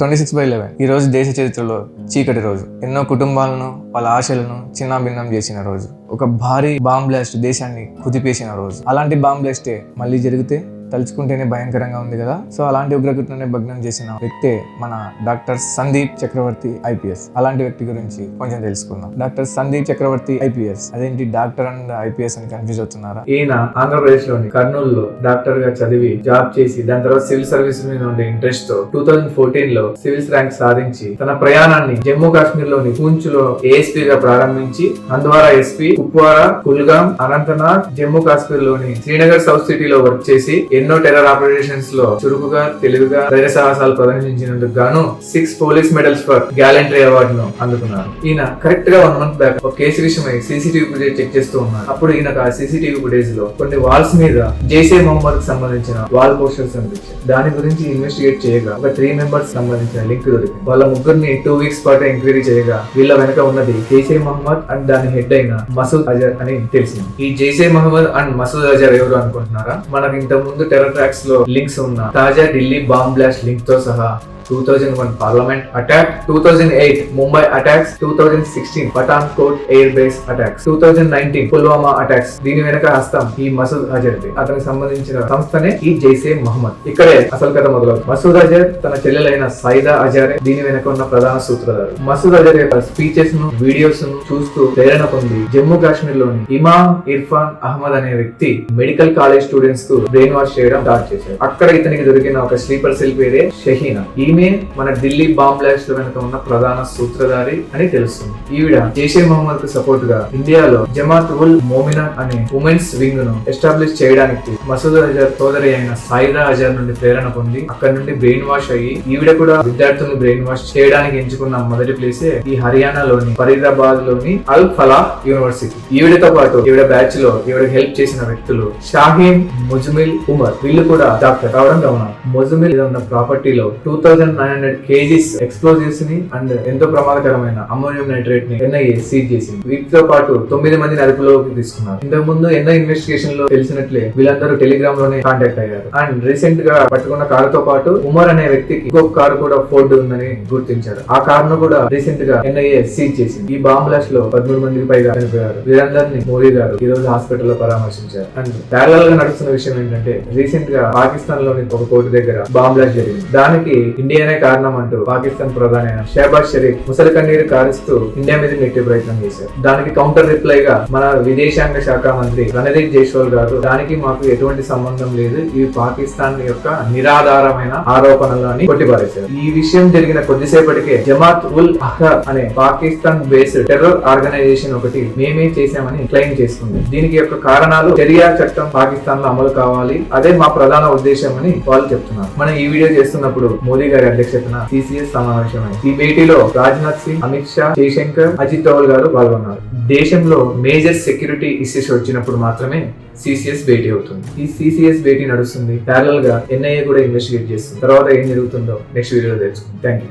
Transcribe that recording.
26/11 ఈ రోజు దేశ చరిత్రలో చీకటి రోజు. ఎన్నో కుటుంబాలను వాళ్ళ ఆశలను చిన్నాభిన్నం చేసిన రోజు. ఒక భారీ బాంబ్ బ్లాస్ట్ దేశాన్ని కుదిపేసిన రోజు. అలాంటి బాంబ్ బ్లాస్టే మళ్ళీ జరిగితే తలుచుకుంటేనే భయంకరంగా ఉంది కదా. సో అలాంటి ఉగ్రఘటనని భగ్నం చేసిన వ్యక్తే మన డాక్టర్ సందీప్ చక్రవర్తి ఐపీఎస్. అలాంటి వ్యక్తి గురించి కొంచెం తెలుసుకుందాం. డాక్టర్ సందీప్ చక్రవర్తి ఐపీఎస్. అదేంటి డాక్టర్ అండ్ ఐపీఎస్ అని కన్ఫ్యూజ్ అవుతున్నారా? ఈయన ఆంధ్రప్రదేశ్ లోని కర్నూలులో డాక్టర్ గా చదివి జాబ్ చేసి దాని తర్వాత సివిల్ సర్వీస్ మీద ఉండే ఇంట్రెస్ట్ తో 2014 లో సివిల్స్ ర్యాంక్ సాధించి తన ప్రయాణాన్ని జమ్మూ కాశ్మీర్ లోని పూంచ్ లో ఏఎస్పీ గా ప్రారంభించి హంద్వారా ఎస్పీ, కుప్వారా, కుల్గాం, అనంతనాగ్, జమ్మూ కాశ్మీర్ లోని శ్రీనగర్ సౌత్ సిటీలో వర్క్ చేసి ఎన్నో టెర్రర్ ఆపరేషన్స్ లో చురుకుగా తెలివిగా ధైర్య సాహసాలు ప్రదర్శించినందుకు గాను 6 పోలీస్ మెడల్స్ ఫర్ గ్యాలంటరీ అవార్డును అందుకున్నారు. ఈయన కరెక్ట్ గా 1 month బ్యాక్ ఒక కేసు విషయమై సీసీటీవీ ఫుటేజ్ చెక్ చేస్తూ ఉన్నారు. అప్పుడు ఈయనకు ఆ సీసీటీవీ ఫుటేజ్ లో కొన్ని వాల్స్ మీద జైసే మహమ్మద్ కి సంబంధించిన వాల్ పోస్టర్స్ అనిపించాయి. దాని గురించి ఇన్వెస్టిగేట్ చేయగా ఒక 3 members సంబంధించిన లింక్ దొరికింది. వాళ్ళ ముగ్గురిని 2 weeks పాటు ఎంక్వైరీ చేయగా వీళ్ళ వెనక ఉన్నది జైసే మహమ్మద్ అండ్ దాని హెడ్ అయిన మసూద్ అజర్ అని తెలిసింది. ఈ జైసే మహమ్మద్ అండ్ మసూద్ అజర్ ఎవరు అనుకుంటున్నారా? మనకు ఇంత ముందు టెర్రర్ ట్రాక్స్ లో లింక్స్ ఉన్న తాజా ఢిల్లీ బాంబ్ బ్లాస్ట్ లింక్ తో సహా 2001 parliament attack, 2008 Mumbai attacks, 2016 Pathankot air base attacks, 2019 Pulwama attacks. దీని వెనక హస్తం ఈ మసూద్ అజర్. అతనికి సంబంధించిన సంస్థనే ఈ జైసే మహమ్మద్. ఇక్కడే అసలు కథ మొదలవుతుంది. మసూద్ అజర్ తన చెల్లెలైన సైదా అజారే దీని వెనక ఉన్న ప్రధాన సూత్రధారు. మసూద్ అజర్ యొక్క స్పీచెస్ ను, వీడియోస్ ను చూస్తూ ప్రేరణ పొంది జమ్మూ కాశ్మీర్ లోని ఇమామ్ ఇర్ఫాన్ అహ్మద్ అనే వ్యక్తి మెడికల్ కాలేజ్ స్టూడెంట్స్ కు బ్రెయిన్ వాష్ చేయడం స్టార్ట్ చేశారు. అక్కడ ఇతనికి దొరికిన ఒక స్లీపర్ సెల్ పేరే షహీనా. ఈమె మన ఢిల్లీ బాంబ్ బ్లాస్ట్ వెనుక ఉన్న ప్రధాన సూత్రధారి అని తెలుస్తుంది. ఈవిడ జైషే మహమ్మద్ కు సపోర్ట్ గా ఇండియాలో జమాత్ ఉల్ మోమినా అనే ఉమెన్స్ వింగ్ ను ఎస్టాబ్లిష్ చేయడానికి మసూద్ అజర్ సోదరి అయిన సైదా అజర్ నుండి ప్రేరణ పొంది అక్కడ నుండి బ్రెయిన్ వాష్ అయ్యి ఈవిడ కూడా విద్యార్థులను బ్రెయిన్ వాష్ చేయడానికి ఎంచుకున్న మొదటి ప్లేసే ఈ హర్యానాలోని ఫరీదాబాద్ లోని అల్ ఫలాహ్ యూనివర్సిటీ. ఈవిడతో పాటు ఈవిడ బ్యాచ్ లో ఈవిడ హెల్ప్ చేసిన వ్యక్తులు షాహీన్, ముజ్మిల్, ఉమర్. వీళ్ళు కూడా డాక్టర్ కావడం గమనం. ముజ్మిల్ ఉన్న ప్రాపర్టీలో 2900 kgs ఎక్స్ప్లోజివ్స్ ని అండ్ ఎంతో ప్రమాదకరమైన అమ్మోనియం నైట్రేట్ ని ఎన్ఐఏ సీజ్ చేసింది. వీటితో పాటు 9 మందిని అదుపులోకి తీసుకున్నారు. ఇంతకు ముందు ఎన్నో ఇన్వెస్టిగేషన్ లో తెలిసినట్లే వీళ్ళందరూ టెలిగ్రామ్ లోనే కాంటాక్ట్ అయ్యారు. అండ్ రీసెంట్ గా పట్టుకున్న కారుతో పాటు ఉమర్ అనే వ్యక్తికి ఇంకొక కారు కూడా ఫోర్డ్ ఉందని గుర్తించారు. ఆ కారును కూడా రీసెంట్ గా ఎన్ఐఏ సీజ్ చేసింది. ఈ బాంబ్ బ్లాస్ట్ లో 13 మందికి పైగా చనిపోయారు. వీరందరినీ మోదీ గారు ఈ రోజు హాస్పిటల్ లో పరామర్శించారు. అండ్ ప్యారలల్ గా నడుస్తున్న విషయం ఏంటంటే రీసెంట్ గా పాకిస్తాన్ లోని ఒక కోర్టు దగ్గర బాంబ్ బ్లాస్ట్ జరిగింది. దానికి ఇండియానే కారణం అంటూ పాకిస్తాన్ ప్రధాని షహబాజ్ షరీఫ్ ముసలి కన్నీరు కారుస్తూ ఇండియా మీద నెట్టే ప్రయత్నం చేశారు. దానికి కౌంటర్ రిప్లై గా మన విదేశాంగ శాఖ మంత్రి రణదీప్ జైస్వాల్ గారు దానికి మాకు ఎటువంటి సంబంధం లేదు, ఇవి పాకిస్తాన్ యొక్క నిరాధారమైన ఆరోపణలు అని కొట్టిపారేశారు. ఈ విషయం జరిగిన కొద్దిసేపటికే జమాత్ ఉల్ అహ్మద్ అనే పాకిస్తాన్ బేస్డ్ టెర్రర్ ఆర్గనైజేషన్ ఒకటి మేమే చేశామని క్లెయిమ్ చేస్తుంది. దీనికి యొక్క కారణాలు షరియా చట్టం పాకిస్తాన్ లో అమలు కావాలి, అదే మా ప్రధాన ఉద్దేశం అని వాళ్ళు చెప్తున్నారు. మనం ఈ వీడియో చేస్తున్నప్పుడు మోదీ గారి అధ్యక్షతన సిసిఎస్ సమావేశమైంది. ఈ భేటీలో రాజ్నాథ్ సింగ్, అమిత్ షా, జయశంకర్, అజిత్ డోవల్ గారు పాల్గొన్నారు. దేశంలో మేజర్ సెక్యూరిటీ ఇష్యూస్ వచ్చినప్పుడు మాత్రమే సిసిఎస్ భేటీ అవుతుంది. ఈ సిసిఎస్ భేటీ నడుస్తుంది. ప్యారలల్ గా ఎన్ఐఏ కూడా ఇన్వెస్టిగేట్ చేస్తుంది. తర్వాత ఏం జరుగుతుందో నెక్స్ట్ వీడియోలో తెలుసుకుందాం. Thank you.